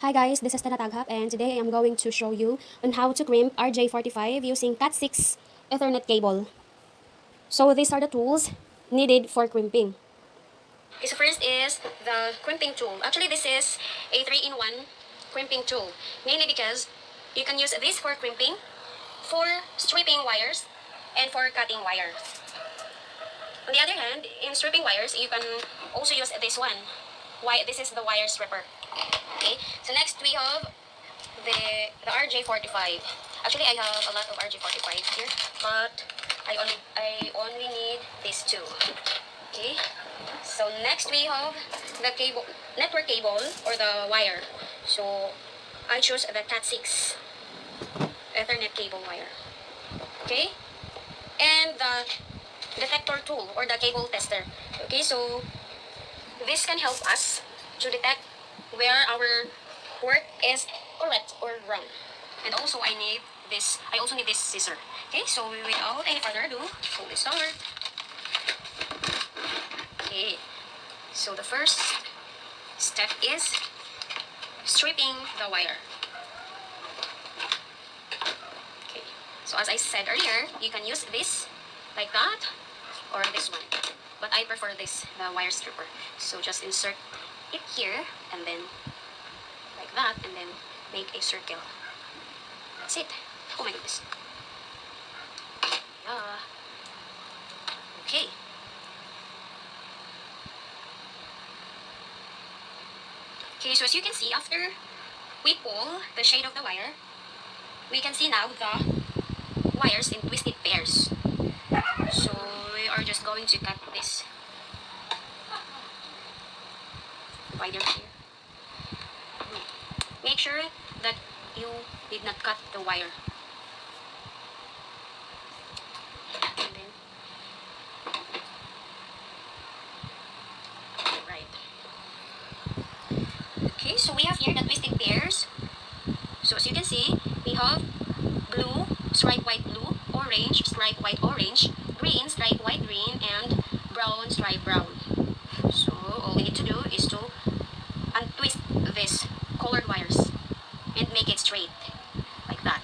Hi guys, this is Tanataghap and today I am going to show you on how to crimp RJ45 using CAT6 Ethernet cable. So these are the tools needed for crimping. Okay, so first is the crimping tool. Actually, this is a 3-in-1 crimping tool. Mainly because you can use this for crimping, for stripping wires, and for cutting wire. On the other hand, in stripping wires, you can also use this one. Why? This is the wire stripper. Okay, so next we have the RJ45. Actually, I have a lot of RJ45 here, but I only need these two. Okay. So next we have the cable, network cable or the wire. So I choose the CAT6 Ethernet cable wire. Okay. And the detector tool or the cable tester. Okay. So this can help us to detect where our work is correct or wrong. And also I also need this scissor. Okay, so without any further ado, so let's start. Okay, so the first step is stripping the wire. Okay, so as I said earlier, you can use this like that or this one. But I prefer this, the wire stripper. So just insert it here and then like that and then make a circle. That's it. Oh my goodness. Yeah. Okay. Okay, so as you can see, after we pull the shade of the wire, we can see now the wires in twisted pairs. So we are just going to cut this wider here. Make sure that you did not cut the wire. And then, right. Okay, so we have here the twisted pairs. So as you can see, we have blue, stripe white blue, orange, stripe white orange, green, stripe white green, and brown, stripe brown. So all we need to do is to untwist these colored wires and make it straight like that.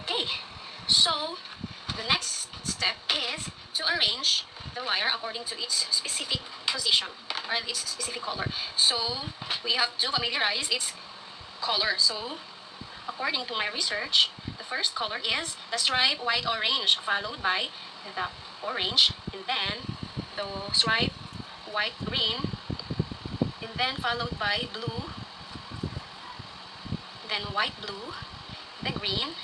Okay, so the next step is to arrange the wire according to its specific position or its specific color. So we have to familiarize its color. So according to my research, the first color is the stripe white orange, followed by the orange, and then the stripe white green, and then followed by blue, then white blue, the green,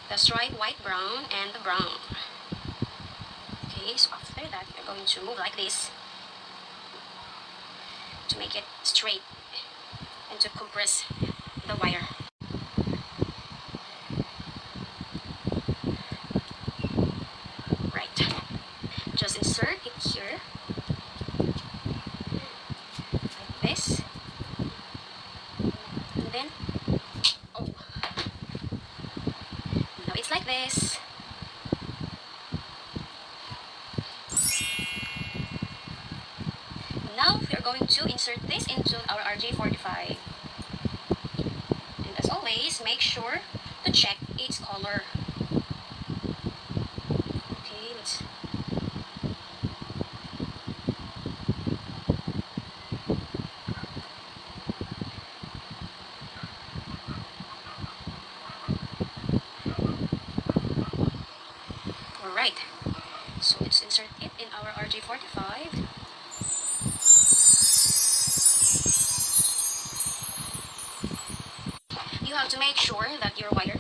the stripe white brown, and the brown. Okay, so after that, you're going to move like this to make it straight and to compress the wire. Right. Just insert it here like this, and then oh, now it's like this. Now we're going to insert this into our RJ45. And as always, make sure to check its color. Okay, let's. Alright, so let's insert it in our RJ45. You have to make sure that your wire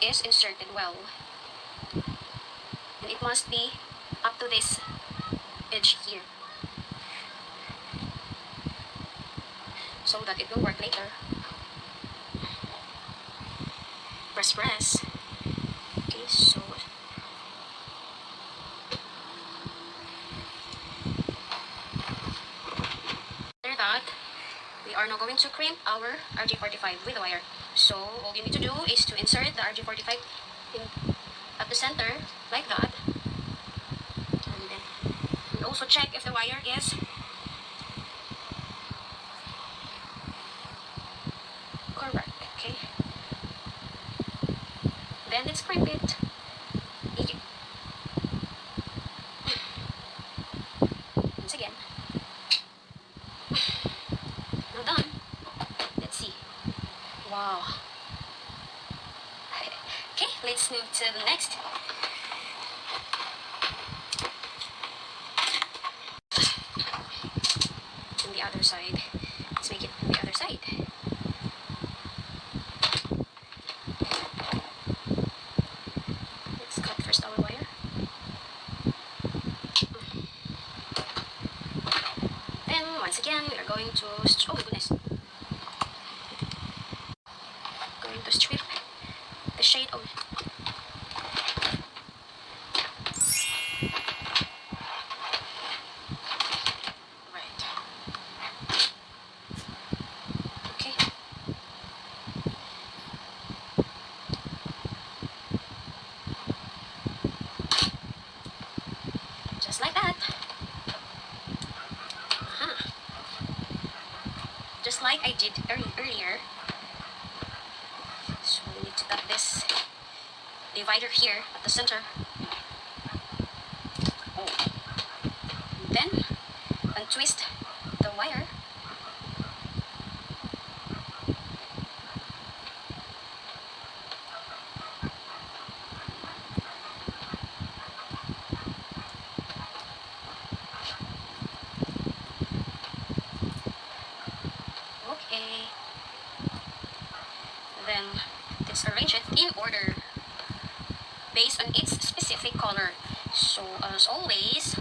is inserted well. And it must be up to this edge here, so that it will work later. press. Okay, so after that, we are now going to crimp our RJ45 with the wire. So all you need to do is to insert the RJ45 at the center like that, and then we also check if the wire is correct. Okay, then let's crimp it. Okay. Once again, now done. Let's see. Wow. Okay, let's move to the next. On the other side. Let's make it on the other side. Let's cut first our wire. Then once again we are going to oh my goodness. Going to strip the shade of right. Okay. Just like that. Just like I did earlier. So we need to cut this divider here at the center. Oh. Then untwist the wire. Okay. Then let's arrange it in order based on its specific color. So as always,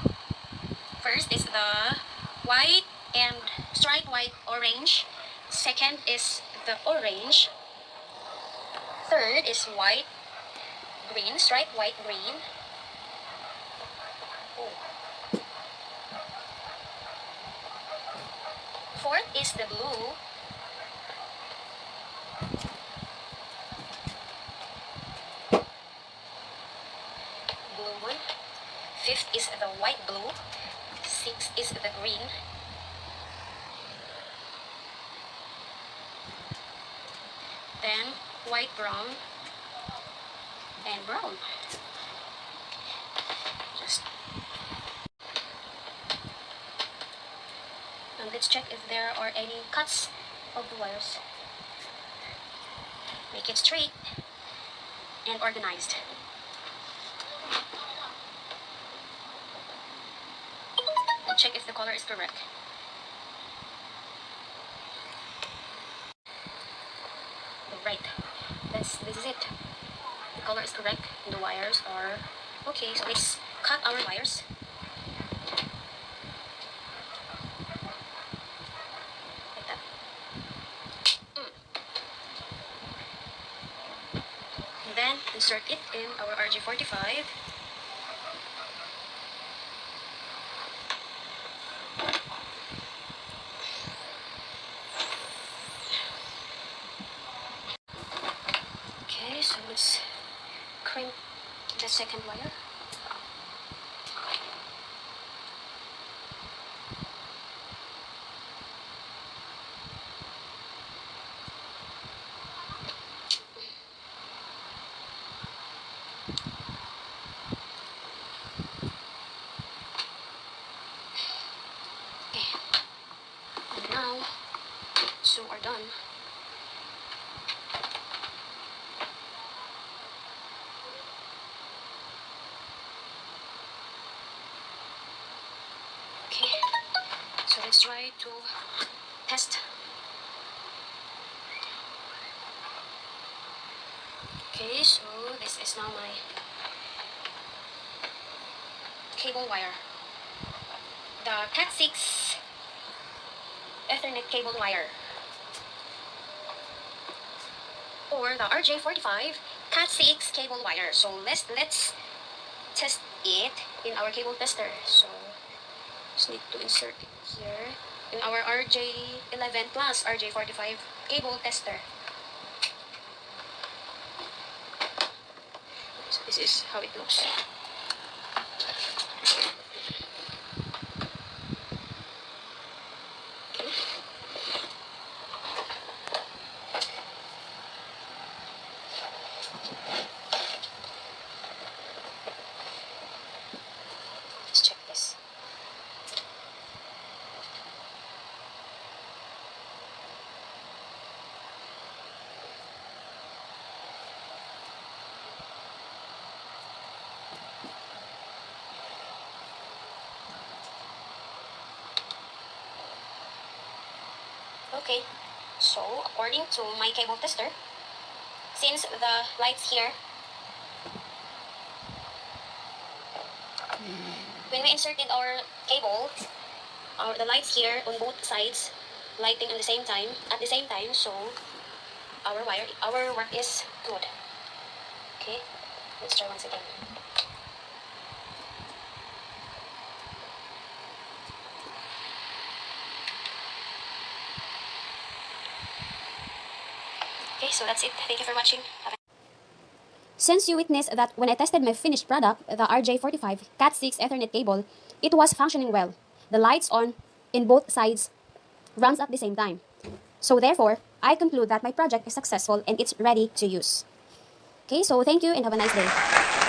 first is the white and striped white orange. Second is the orange. Third is white green, striped white green. Oh. Fourth is the blue. Blue one. Fifth is the white blue. Sixth is the green. Then white, brown, and brown. Just and let's check if there are any cuts of the wires. Make it straight and organized. And check if the color is correct. Right. This is it. The color is correct. The wires are okay. So let's cut our wires. Like that. And then insert it in our RJ45. Okay, so let's crimp the second wire. And now, two are done. Okay, so let's try to test. Okay, so this is now my cable wire. The CAT6 Ethernet cable wire. for the RJ45 CAT6 cable wire. So let's test it in our cable tester. So just need to insert it here in our RJ11 plus RJ45 cable tester. So this is how it looks. Let's check this. Okay, so according to my cable tester, since the lights here, when we inserted our cable, the lights here on both sides lighting at the same time, so our work is good. Okay, let's try once again. Okay, so that's it. Thank you for watching. Since you witnessed that when I tested my finished product, the RJ45 CAT6 Ethernet cable, it was functioning well. The lights on in both sides runs at the same time. So therefore, I conclude that my project is successful and it's ready to use. Okay, so thank you and have a nice day.